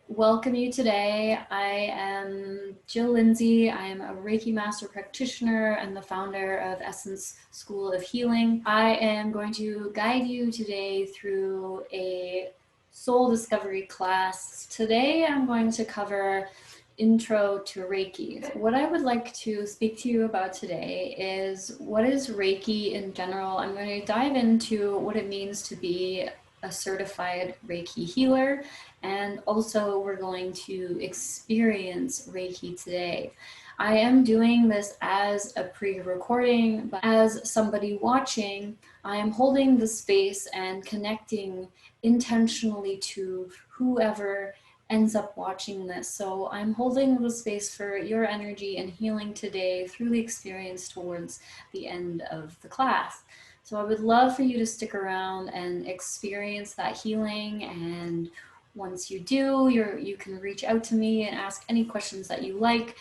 welcome you today. I am Jill Lindsay. I am a Reiki Master Practitioner and the founder of Essence School of Healing. I am going to guide you today through a soul discovery class. Today I'm going to cover intro to Reiki. What I would like to speak to you about today is what is Reiki in general. I'm going to dive into what it means to be a certified Reiki healer, and also we're going to experience Reiki today. I am doing this as a pre-recording, but as somebody watching, I am holding the space and connecting intentionally to whoever ends up watching this. So I'm holding the space for your energy and healing today through the experience towards the end of the class. So I would love for you to stick around and experience that healing. And once you do, you can reach out to me and ask any questions that you like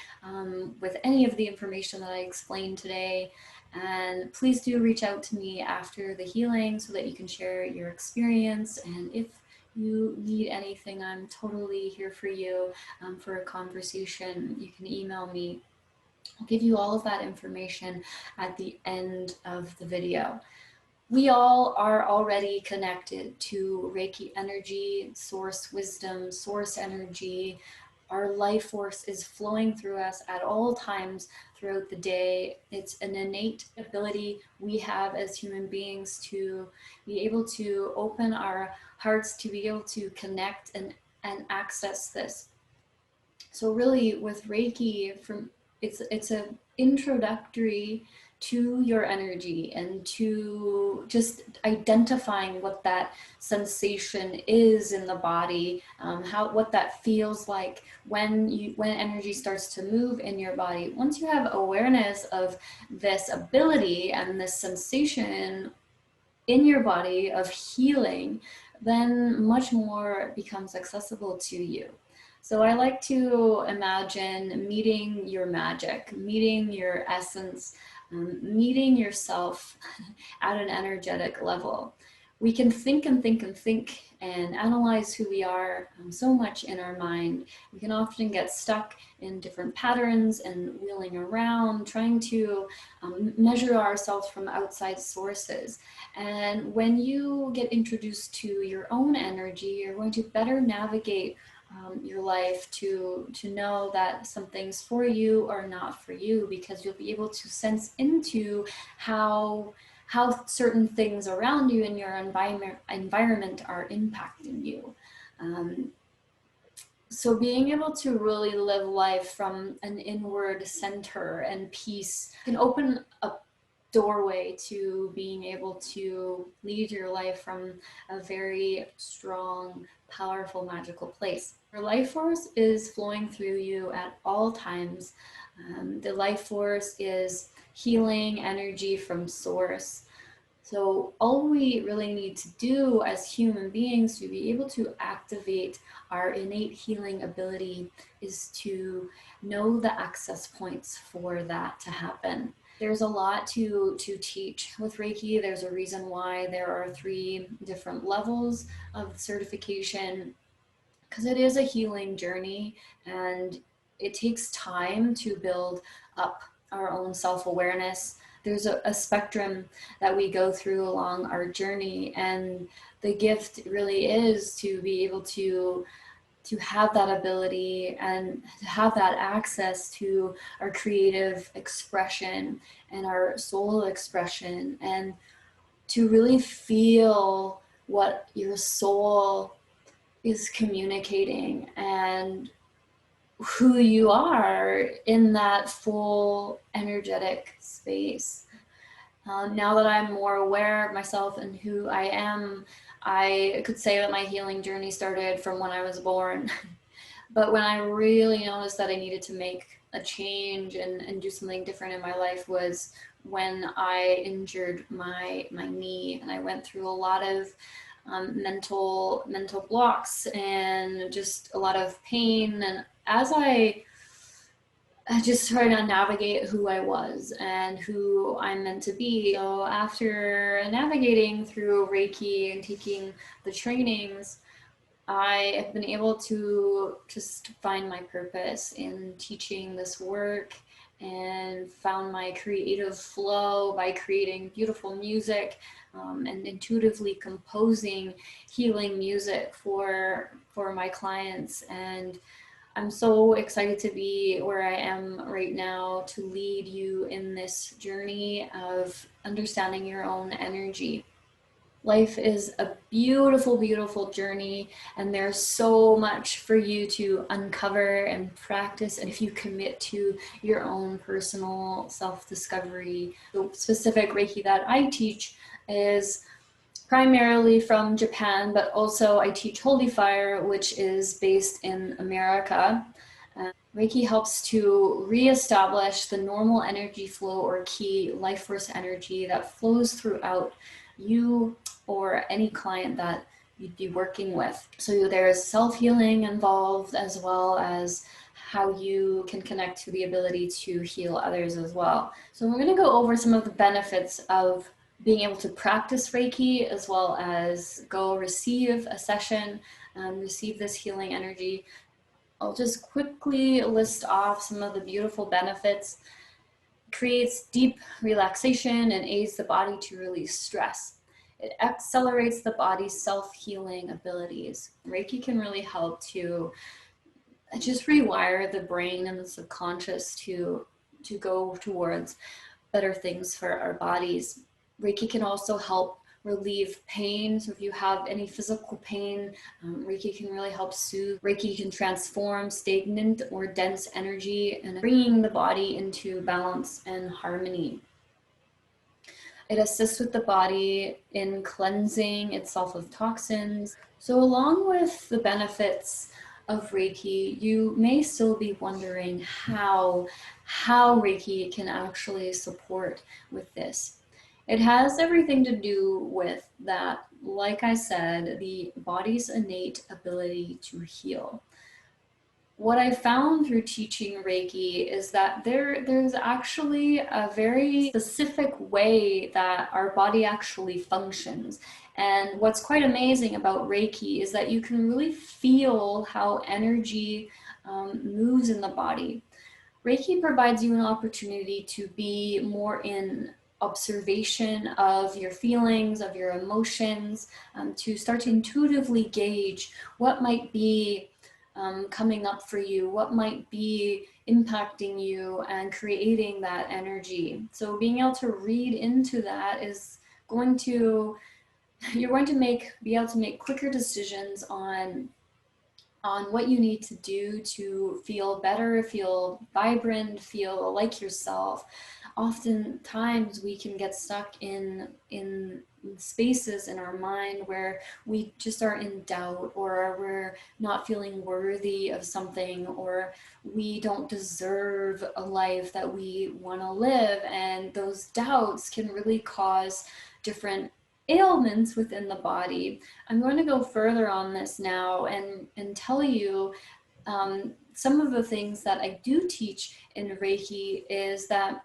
with any of the information that I explained today. And please do reach out to me after the healing so that you can share your experience. And if you need anything, I'm totally here for you for a conversation. You can email me. I'll give you all of that information at the end of the video. We all are already connected to Reiki energy, source wisdom, source energy. Our life force is flowing through us at all times throughout the day. It's an innate ability we have as human beings to be able to open our hearts, to be able to connect and access this. So really with Reiki, it's an introductory to your energy and to just identifying what that sensation is in the body, what that feels like when energy starts to move in your body. Once you have awareness of this ability and this sensation in your body of healing, then much more becomes accessible to you. So I like to imagine meeting your magic, meeting your essence, meeting yourself at an energetic level. We can think and think and think and analyze who we are so much in our mind. We can often get stuck in different patterns and wheeling around, trying to measure ourselves from outside sources. And when you get introduced to your own energy, you're going to better navigate your life to know that some things for you are not for you, because you'll be able to sense into how certain things around you in your environment are impacting you. So being able to really live life from an inward center and peace can open a doorway to being able to lead your life from a very strong, powerful, magical place. Your life force is flowing through you at all times. The life force is healing energy from source. So all we really need to do as human beings to be able to activate our innate healing ability is to know the access points for that to happen. There's a lot to teach with Reiki. There's a reason why there are 3 different levels of certification, because it is a healing journey and it takes time to build up our own self-awareness. There's a spectrum that we go through along our journey, and the gift really is to be able to have that ability and to have that access to our creative expression and our soul expression, and to really feel what your soul is communicating and who you are in that full energetic space. Now that I'm more aware of myself and who I am, I could say that my healing journey started from when I was born. But when I really noticed that I needed to make a change and do something different in my life was when I injured my knee, and I went through a lot of mental blocks and just a lot of pain. And as I just tried to navigate who I was and who I'm meant to be. So after navigating through Reiki and taking the trainings, I have been able to just find my purpose in teaching this work and found my creative flow by creating beautiful music and intuitively composing healing music for my clients. And I'm so excited to be where I am right now to lead you in this journey of understanding your own energy. Life is a beautiful, beautiful journey, and there's so much for you to uncover and practice. And if you commit to your own personal self-discovery, the specific Reiki that I teach is primarily from Japan, but also I teach Holy Fire, which is based in America. Reiki helps to reestablish the normal energy flow or key life force energy that flows throughout you or any client that you'd be working with. So there's self-healing involved, as well as how you can connect to the ability to heal others as well. So we're going to go over some of the benefits of being able to practice Reiki, as well as go receive a session, receive this healing energy. I'll just quickly list off some of the beautiful benefits. It creates deep relaxation and aids the body to release stress. It accelerates the body's self-healing abilities. Reiki can really help to just rewire the brain and the subconscious to go towards better things for our bodies. Reiki can also help relieve pain. So if you have any physical pain, Reiki can really help soothe. Reiki can transform stagnant or dense energy and bringing the body into balance and harmony. It assists with the body in cleansing itself of toxins. So along with the benefits of Reiki, you may still be wondering how Reiki can actually support with this. It has everything to do with that, like I said, the body's innate ability to heal. What I found through teaching Reiki is that there's actually a very specific way that our body actually functions. And what's quite amazing about Reiki is that you can really feel how energy moves in the body. Reiki provides you an opportunity to be more in observation of your feelings, of your emotions, to start to intuitively gauge what might be coming up for you, what might be impacting you and creating that energy. So being able to read into that is going to, you're going to be able to make quicker decisions on what you need to do to feel better, feel vibrant, feel like yourself. Oftentimes we can get stuck in spaces in our mind where we just are in doubt, or we're not feeling worthy of something, or we don't deserve a life that we want to live. And those doubts can really cause different ailments within the body. I'm going to go further on this now and tell you some of the things that I do teach in Reiki is that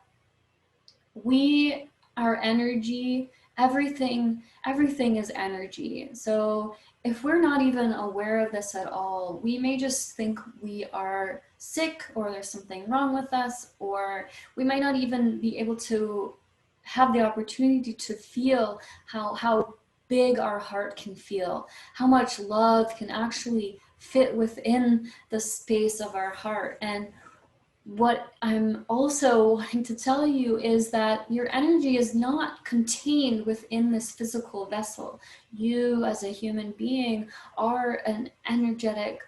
our energy, everything is energy. So if we're not even aware of this at all, we may just think we are sick, or there's something wrong with us, or we might not even be able to have the opportunity to feel how big our heart can feel, how much love can actually fit within the space of our heart. And what I'm also wanting to tell you is that your energy is not contained within this physical vessel. You as a human being are an energetic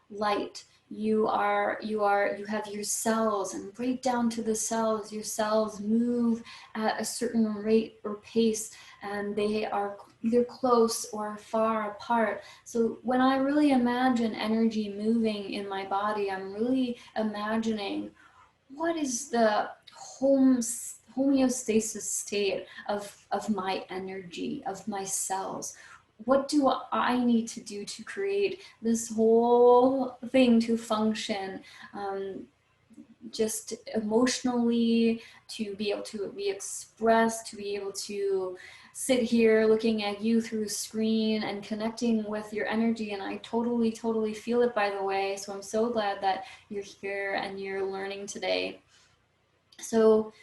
light. You have your cells, and right down to the cells, your cells move at a certain rate or pace, and they are either close or far apart. So when I really imagine energy moving in my body, I'm really imagining what is the homeostasis state of my energy, of my cells. What do I need to do to create this whole thing to function, just emotionally, to be able to be expressed, to be able to sit here looking at you through a screen and connecting with your energy, and I totally feel it, by the way. So I'm so glad that you're here and you're learning today. So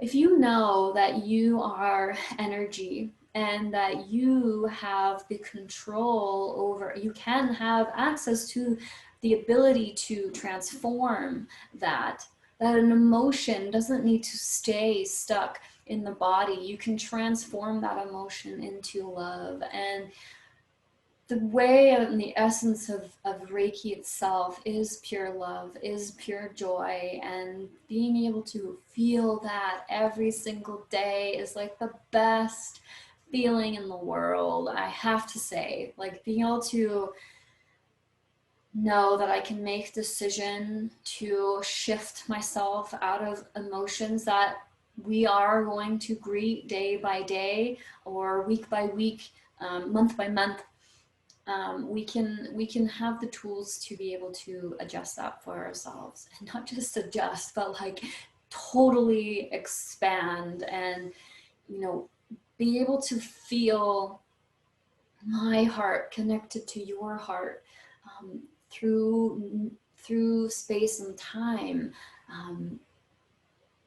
if you know that you are energy and that you have the control over, you can have access to the ability to transform that an emotion doesn't need to stay stuck in the body. You can transform that emotion into love. And the way and the essence of Reiki itself is pure love, is pure joy, and being able to feel that every single day is like the best feeling in the world, I have to say. Like being able to know that I can make decision to shift myself out of emotions that we are going to greet day by day or week by week, month by month. We can have the tools to be able to adjust that for ourselves, and not just adjust, but like totally expand and, you know, be able to feel my heart connected to your heart, through space and time.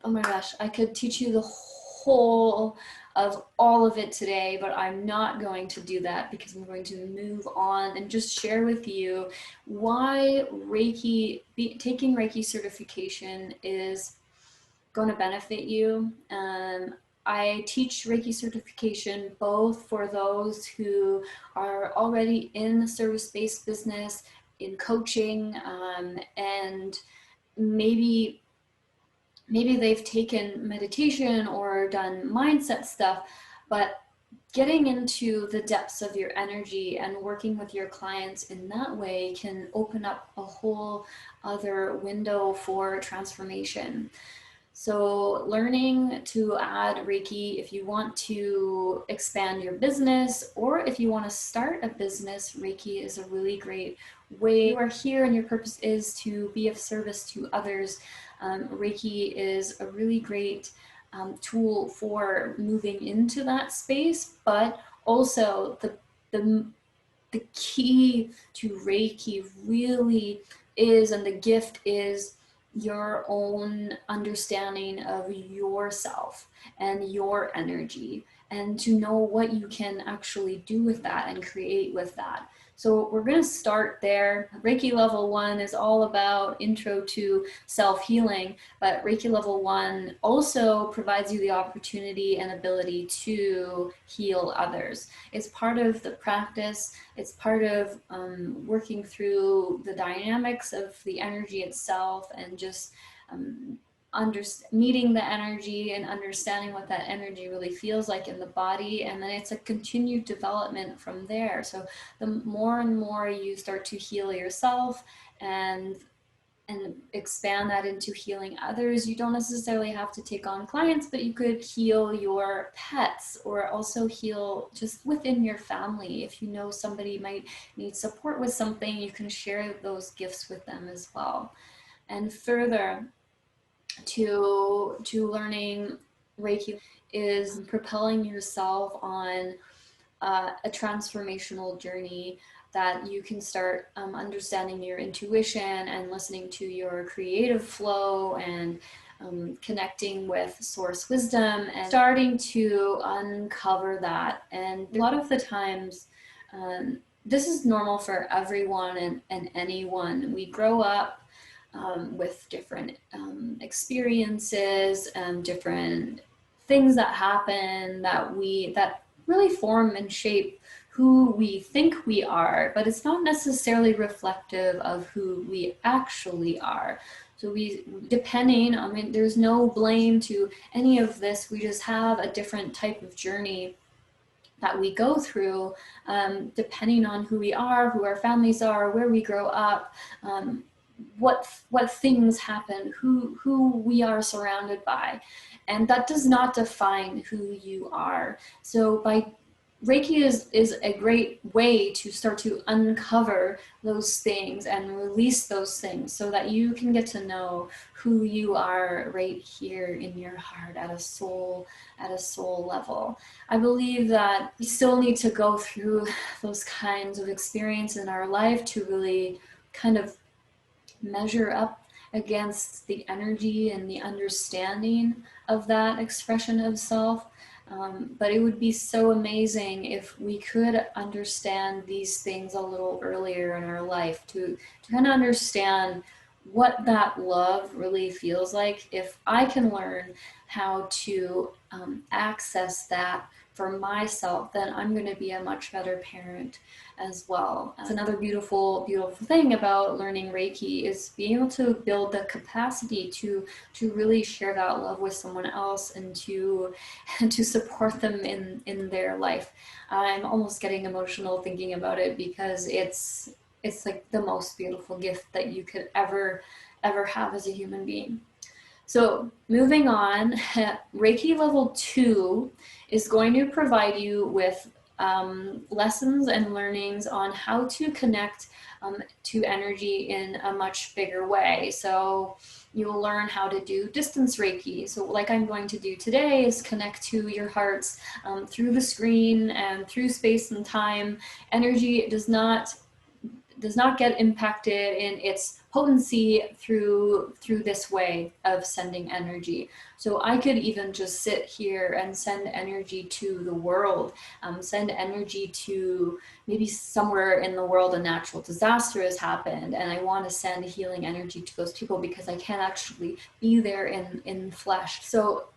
Oh my gosh, I could teach you the whole of all of it today, but I'm not going to do that because I'm going to move on and just share with you why taking Reiki certification is going to benefit you. I teach Reiki certification both for those who are already in the service-based business, in coaching, and maybe they've taken meditation or done mindset stuff, but getting into the depths of your energy and working with your clients in that way can open up a whole other window for transformation. So learning to add Reiki if you want to expand your business, or if you want to start a business, Reiki is a really great way. You are here and your purpose is to be of service to others. Reiki is a really great tool for moving into that space, but also the key to Reiki really is, and the gift is, your own understanding of yourself and your energy, and to know what you can actually do with that and create with that. So we're going to start there. Reiki level 1 is all about intro to self-healing, but Reiki level 1 also provides you the opportunity and ability to heal others. It's part of the practice. It's part of working through the dynamics of the energy itself, and just meeting the energy and understanding what that energy really feels like in the body. And then it's a continued development from there. So the more and more you start to heal yourself and expand that into healing others, you don't necessarily have to take on clients, but you could heal your pets, or also heal just within your family. If you know somebody might need support with something, you can share those gifts with them as well. And further to learning Reiki is propelling yourself on a transformational journey, that you can start understanding your intuition and listening to your creative flow, and connecting with source wisdom and starting to uncover that. And a lot of the times, this is normal for everyone and anyone. We grow up with different experiences and different things that happen that really form and shape who we think we are, but it's not necessarily reflective of who we actually are. So depending, I mean, there's no blame to any of this. We just have a different type of journey that we go through, depending on who we are, who our families are, where we grow up, what things happen, who we are surrounded by. And that does not define who you are. So by Reiki is a great way to start to uncover those things and release those things so that you can get to know who you are right here in your heart at a soul level. I believe that we still need to go through those kinds of experiences in our life to really kind of measure up against the energy and the understanding of that expression of self. But it would be so amazing if we could understand these things a little earlier in our life to kind of understand what that love really feels like. If I can learn how to access that for myself, then I'm going to be a much better parent as well. That's another beautiful thing about learning Reiki, is being able to build the capacity to really share that love with someone else and to support them in their life. I'm almost getting emotional thinking about it because it's like the most beautiful gift that you could ever have as a human being. So moving on, Reiki level 2 is going to provide you with lessons and learnings on how to connect to energy in a much bigger way. So you'll learn how to do distance Reiki. So like I'm going to do today is connect to your hearts through the screen and through space and time. Energy does not get impacted in its potency through this way of sending energy. So I could even just sit here and send energy to the world, send energy to maybe somewhere in the world a natural disaster has happened, and I want to send healing energy to those people because I can't actually be there in flesh. So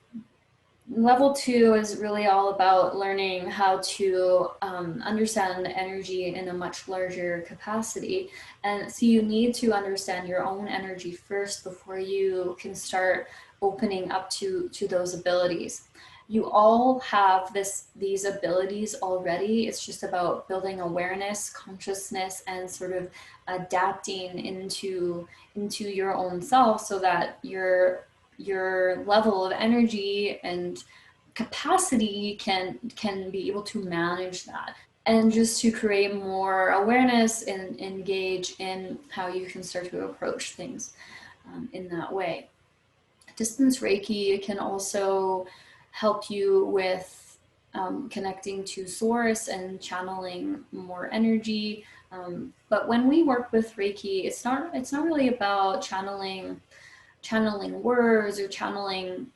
level 2 is really all about learning how to understand energy in a much larger capacity. And so you need to understand your own energy first before you can start opening up to those abilities. You all have these abilities already. It's just about building awareness, consciousness, and sort of adapting into your own self so that your level of energy and capacity can be able to manage that, and just to create more awareness and engage in how you can start to approach things in that way. Distance Reiki can also help you with connecting to source and channeling more energy. But when we work with Reiki, it's not really about channeling words or channeling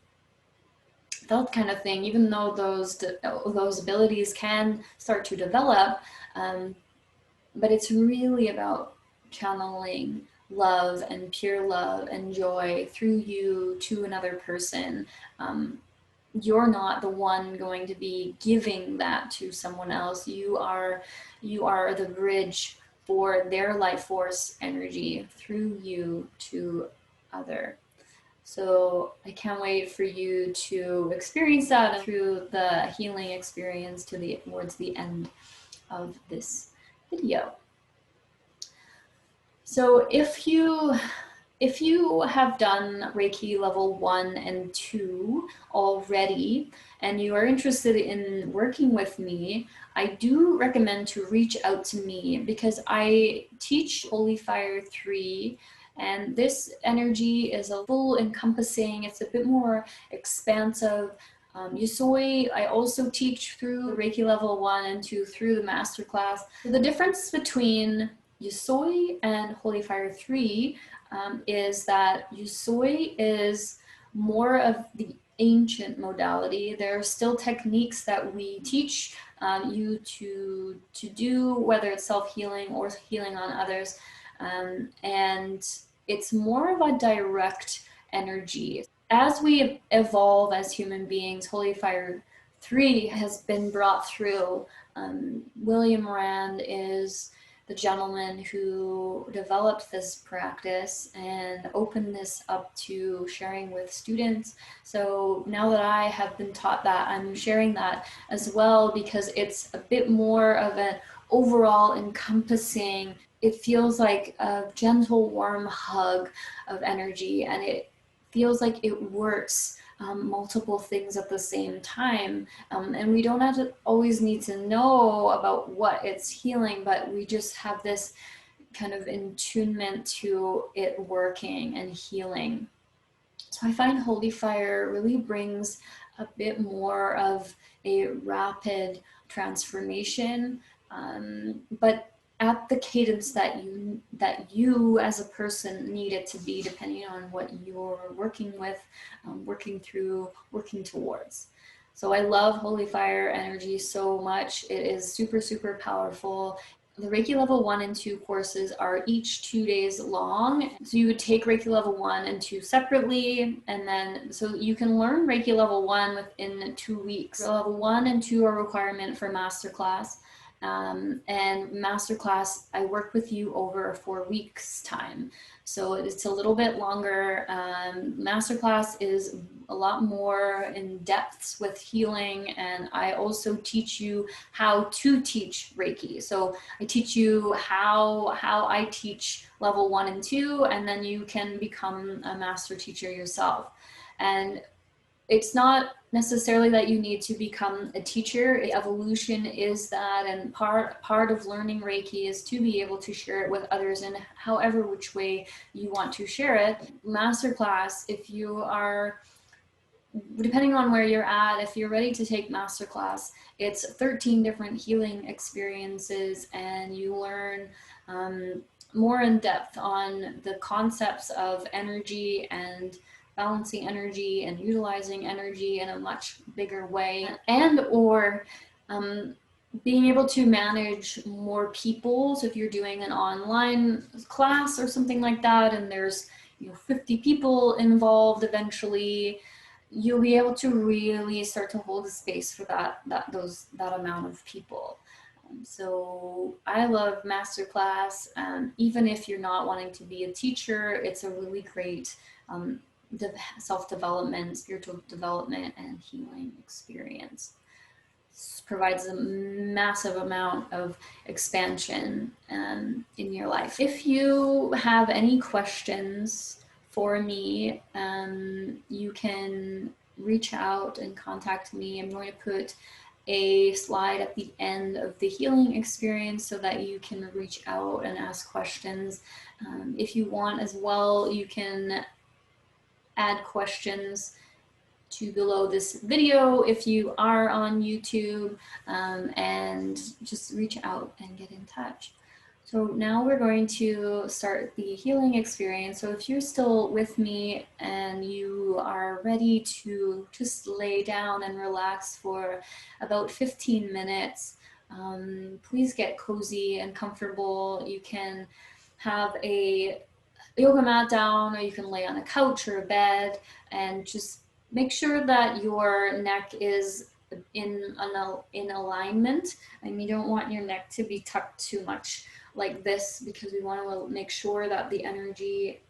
that kind of thing, even though those abilities can start to develop. But it's really about channeling love and pure love and joy through you to another person. You're not the one going to be giving that to someone else. You are the bridge for their life force energy through you to other. So I can't wait for you to experience that through the healing experience towards the end of this video. So if you have done Reiki level 1 and 2 already, and you are interested in working with me, I do recommend to reach out to me because I teach Holy Fire 3. And this energy is a full encompassing, it's a bit more expansive. Yusoi, I also teach through Reiki level 1 and 2 through the masterclass. The difference between Yusoi and Holy Fire 3 is that Yusoi is more of the ancient modality. There are still techniques that we teach you to do, whether it's self-healing or healing on others. And it's more of a direct energy. As we evolve as human beings, Holy Fire 3 has been brought through. William Rand is the gentleman who developed this practice and opened this up to sharing with students. So now that I have been taught that, I'm sharing that as well because it's a bit more of an overall encompassing. It feels like a gentle, warm hug of energy, and it feels like it works multiple things at the same time. And we don't have to always need to know about what it's healing, but we just have this kind of attunement to it working and healing. So I find holy fire really brings a bit more of a rapid transformation, but at the cadence that you as a person need it to be, depending on what you're working with, working through, working towards. So I love holy fire energy so much. It is super, super powerful. The Reiki level 1 and 2 courses are each 2 days long. So you would take Reiki level 1 and 2 separately, and then so you can learn Reiki level 1 within 2 weeks. Level 1 and 2 are a requirement for masterclass. And masterclass, I work with you over 4 weeks time. So it's a little bit longer. Masterclass is a lot more in depths with healing, and I also teach you how to teach Reiki. So I teach you how I teach level 1 and 2, and then you can become a master teacher yourself. And it's not necessarily that you need to become a teacher. Evolution is that, and part of learning Reiki is to be able to share it with others in however which way you want to share it. Masterclass, if you are, depending on where you're at, if you're ready to take masterclass, it's 13 different healing experiences, and you learn more in depth on the concepts of energy and balancing energy and utilizing energy in a much bigger way, and or being able to manage more people. So if you're doing an online class or something like that, and there's 50 people involved, eventually you'll be able to really start to hold the space for that amount of people. So I love masterclass. Even if you're not wanting to be a teacher, it's a really great self-development, spiritual development, and healing experience. This provides a massive amount of expansion in your life. If you have any questions for me, you can reach out and contact me. I'm going to put a slide at the end of the healing experience so that you can reach out and ask questions. If you want as well, you can add questions to below this video if you are on YouTube, and just reach out and get in touch. So now we're going to start the healing experience. So if you're still with me and you are ready to just lay down and relax for about 15 minutes, please get cozy and comfortable. You can have a yoga mat down, or you can lay on a couch or a bed, and just make sure that your neck is in alignment, and you don't want your neck to be tucked too much like this, because we want to make sure that the energy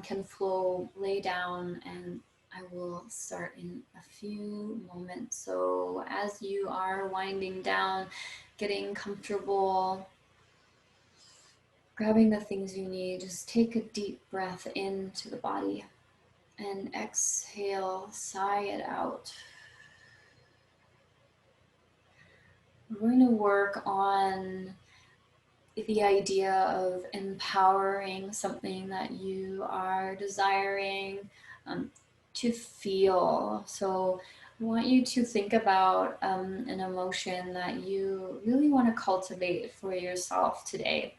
can flow. Lay down, and I will start in a few moments. So as you are winding down, getting comfortable, grabbing the things you need, just take a deep breath into the body and exhale, sigh it out. We're going to work on the idea of empowering something that you are desiring to feel. So I want you to think about an emotion that you really want to cultivate for yourself today.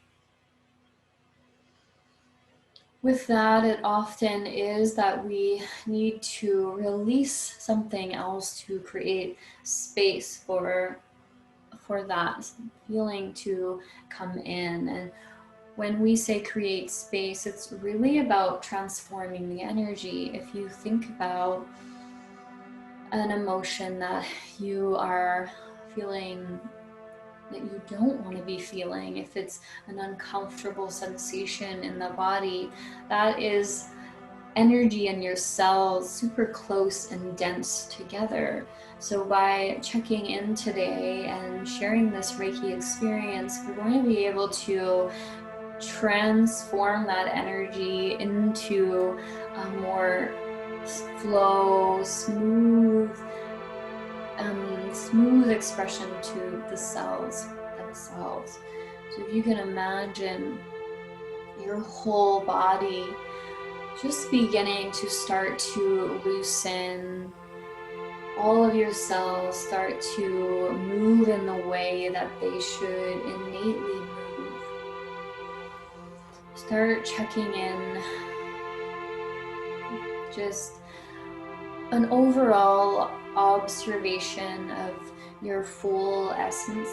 With that, it often is that we need to release something else to create space for that feeling to come in. And when we say create space, it's really about transforming the energy. If you think about an emotion that you are feeling that you don't want to be feeling, if it's an uncomfortable sensation in the body, that is energy in your cells super close and dense together. So by checking in today and sharing this Reiki experience, we're going to be able to transform that energy into a more flow, smooth expression to the cells themselves. So if you can imagine your whole body just beginning to start to loosen, all of your cells start to move in the way that they should innately move. Start checking in, just an overall observation of your full essence.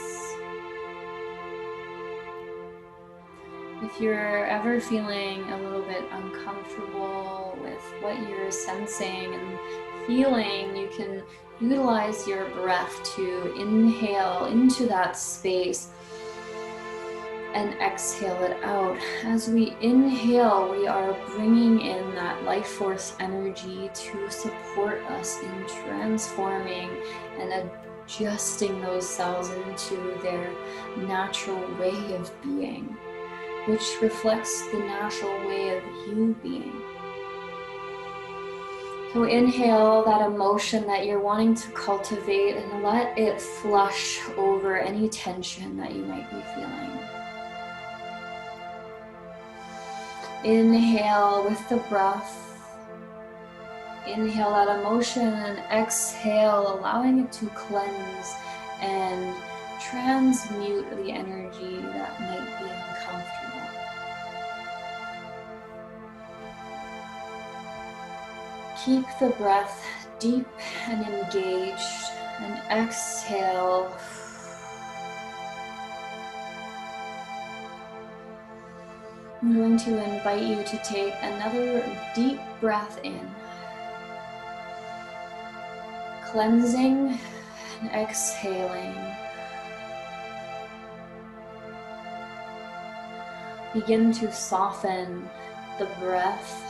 If you're ever feeling a little bit uncomfortable with what you're sensing and feeling, you can utilize your breath to inhale into that space and exhale it out. As we inhale, we are bringing in that life force energy to support us in transforming and adjusting those cells into their natural way of being, which reflects the natural way of you being. So inhale that emotion that you're wanting to cultivate and let it flush over any tension that you might be feeling. Inhale with the breath. Inhale that emotion and exhale, allowing it to cleanse and transmute the energy that might be uncomfortable. Keep the breath deep and engaged, and exhale. I'm going to invite you to take another deep breath in, cleansing and exhaling. Begin to soften the breath,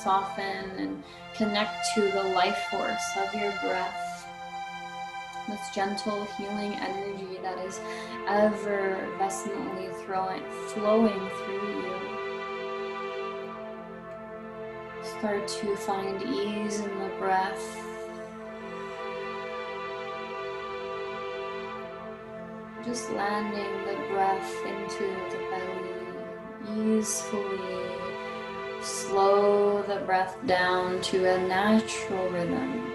soften and connect to the life force of your breath. This gentle healing energy that is effervescently flowing through you. Start to find ease in the breath. Just landing the breath into the belly easefully. Slow the breath down to a natural rhythm.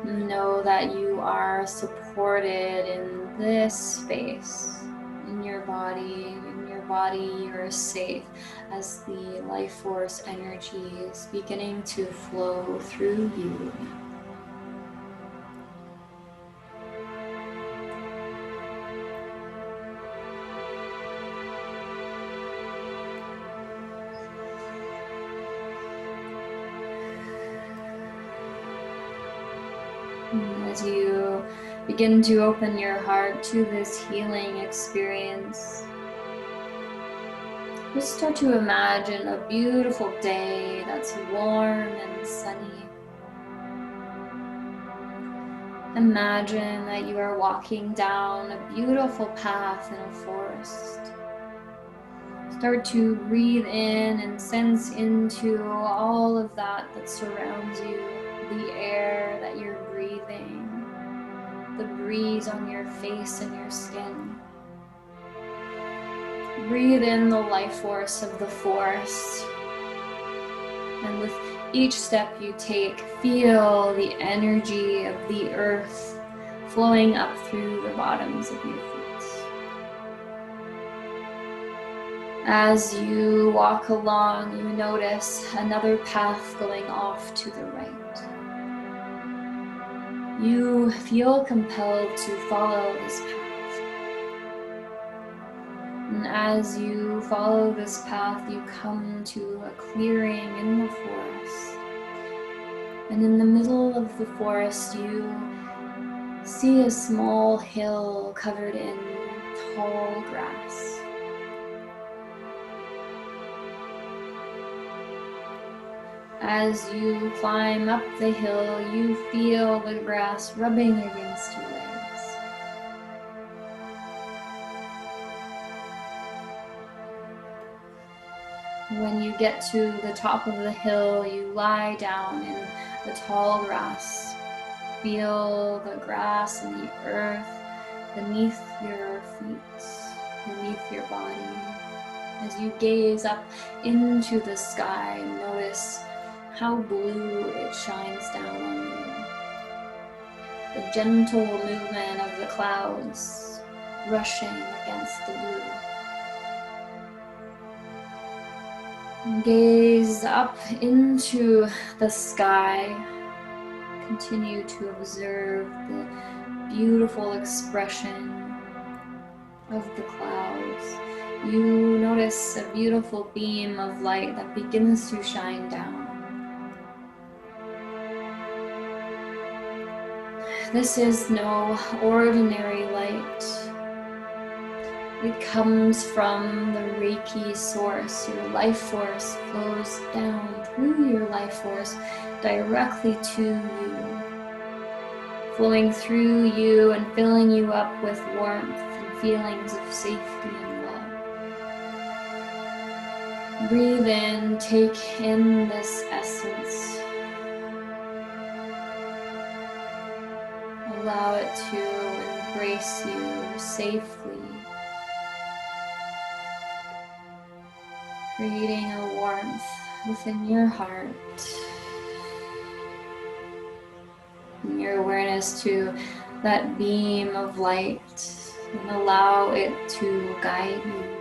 Know that you are supported in this space, in your body. In your body, you're safe as the life force energy is beginning to flow through you. As you begin to open your heart to this healing experience, just start to imagine a beautiful day that's warm and sunny. Imagine that you are walking down a beautiful path in a forest. Start to breathe in and sense into all of that surrounds you, the air that you're breathing, the breeze on your face and your skin. Breathe in the life force of the forest. And with each step you take, feel the energy of the earth flowing up through the bottoms of your feet. As you walk along, you notice another path going off to the right. You feel compelled to follow this path. And as you follow this path, you come to a clearing in the forest. And in the middle of the forest, you see a small hill covered in tall grass. As you climb up the hill, you feel the grass rubbing against your legs. When you get to the top of the hill, you lie down in the tall grass. Feel the grass and the earth beneath your feet, beneath your body. As you gaze up into the sky, notice how blue it shines down on you. The gentle movement of the clouds rushing against the blue. Gaze up into the sky. Continue to observe the beautiful expression of the clouds. You notice a beautiful beam of light that begins to shine down. This is no ordinary light. It comes from the Reiki source. Your life force flows down through your life force directly to you, flowing through you and filling you up with warmth and feelings of safety and love. Breathe in, take in this essence. Allow it to embrace you safely, creating a warmth within your heart. Bring your awareness to that beam of light and allow it to guide you.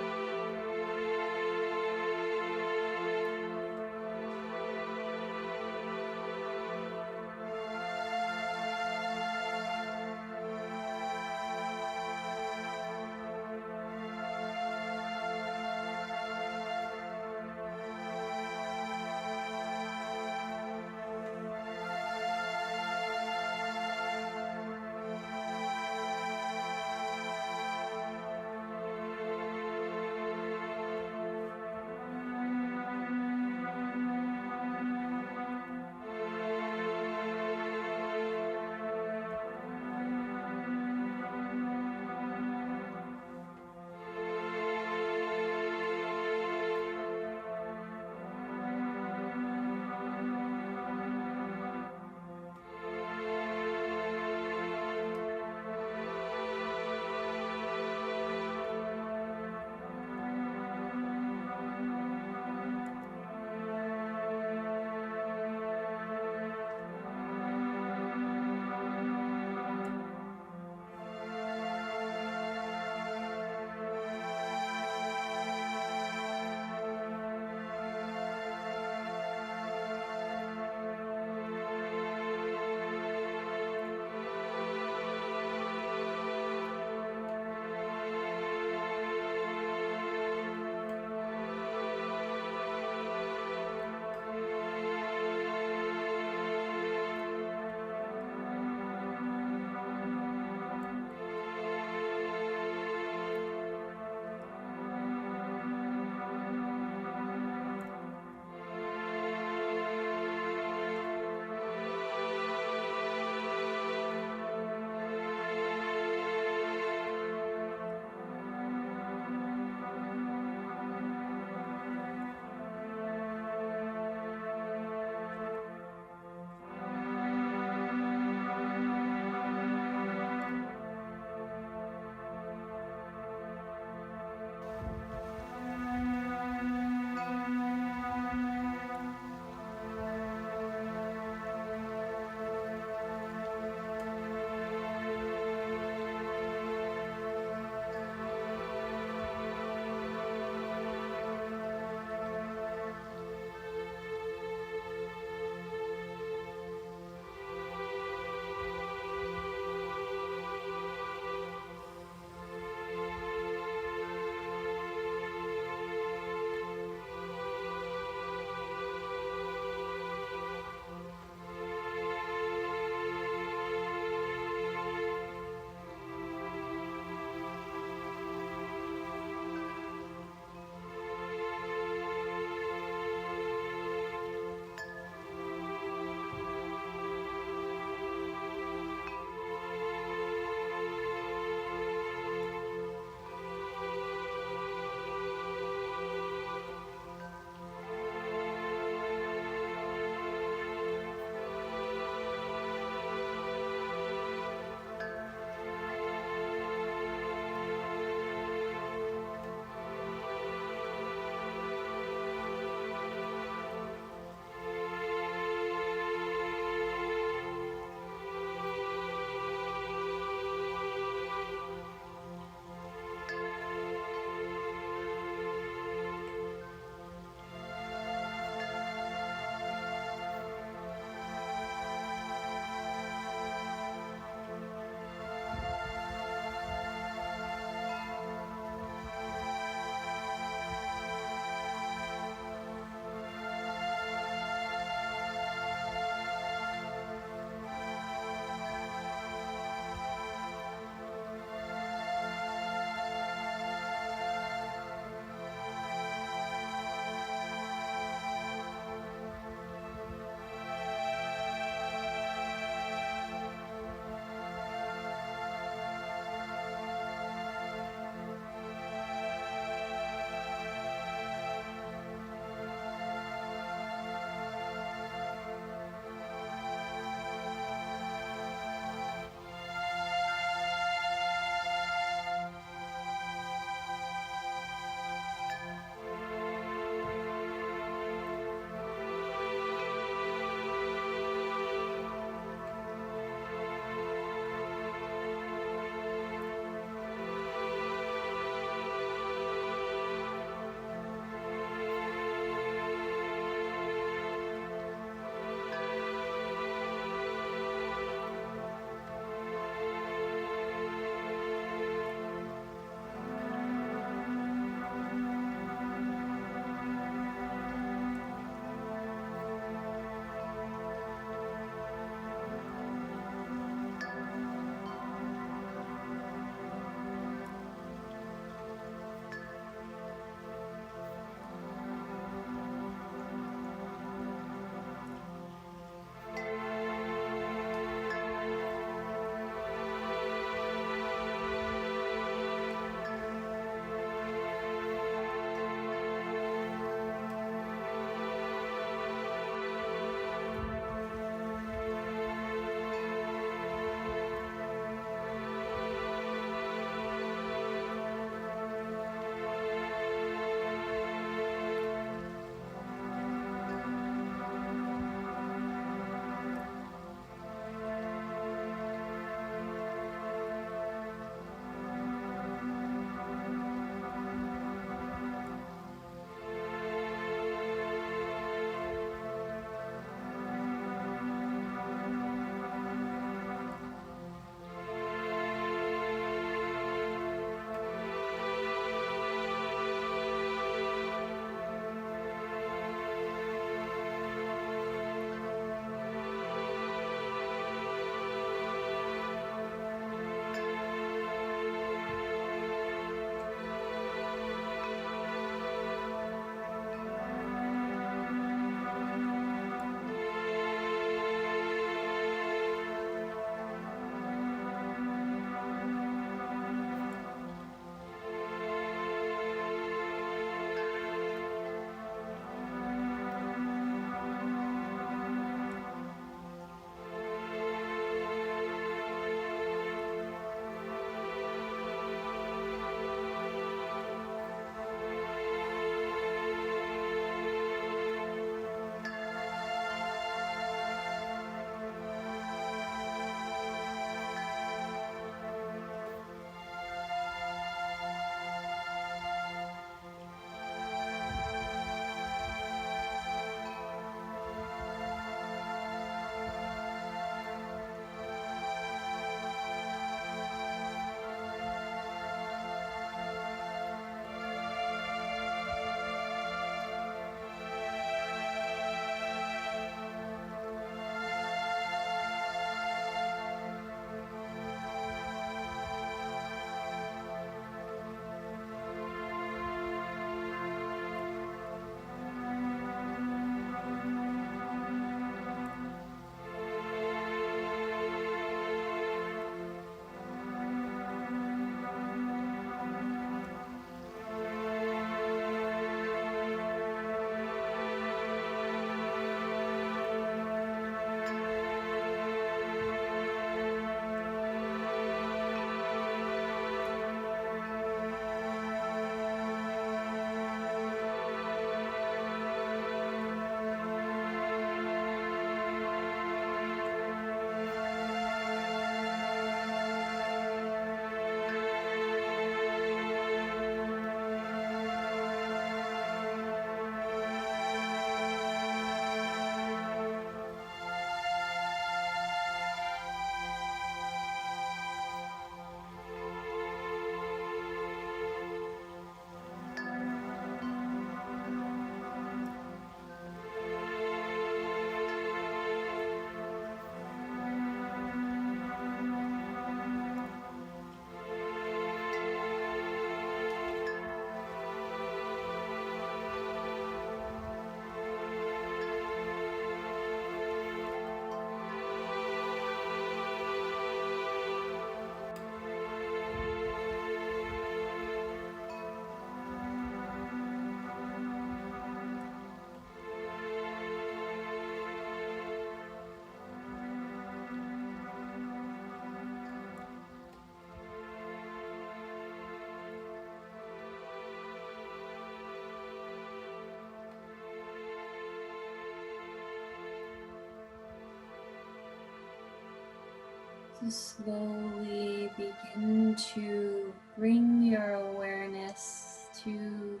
So slowly begin to bring your awareness to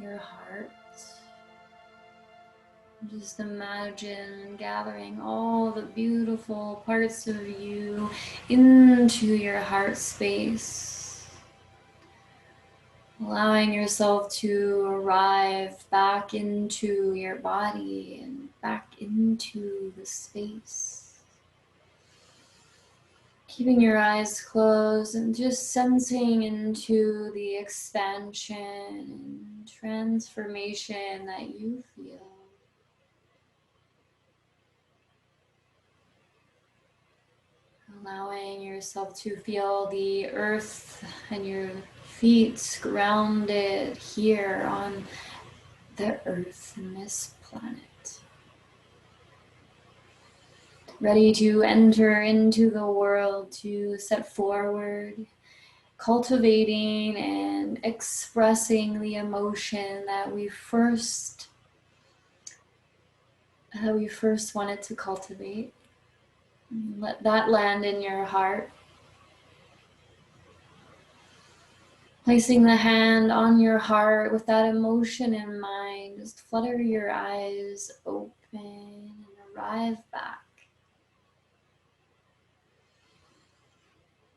your heart. Just imagine gathering all the beautiful parts of you into your heart space. Allowing yourself to arrive back into your body and back into the space. Keeping your eyes closed and just sensing into the expansion and transformation that you feel. Allowing yourself to feel the earth and your feet grounded here on the earth and this planet. Ready to enter into the world, to step forward, cultivating and expressing the emotion that we first wanted to cultivate. Let that land in your heart. Placing the hand on your heart with that emotion in mind, just flutter your eyes open and arrive back.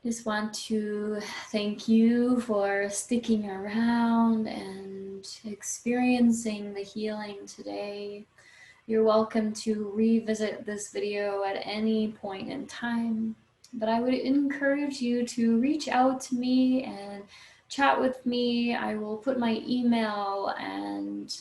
Just want to thank you for sticking around and experiencing the healing today. You're welcome to revisit this video at any point in time, but I would encourage you to reach out to me and chat with me. I will put my email and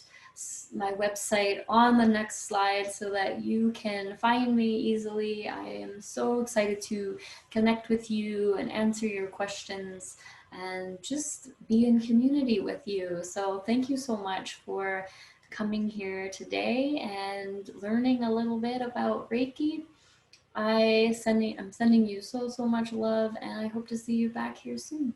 my website on the next slide so that you can find me easily. I am so excited to connect with you and answer your questions and just be in community with you. So thank you so much for coming here today and learning a little bit about Reiki. I'm sending you so much love, and I hope to see you back here soon.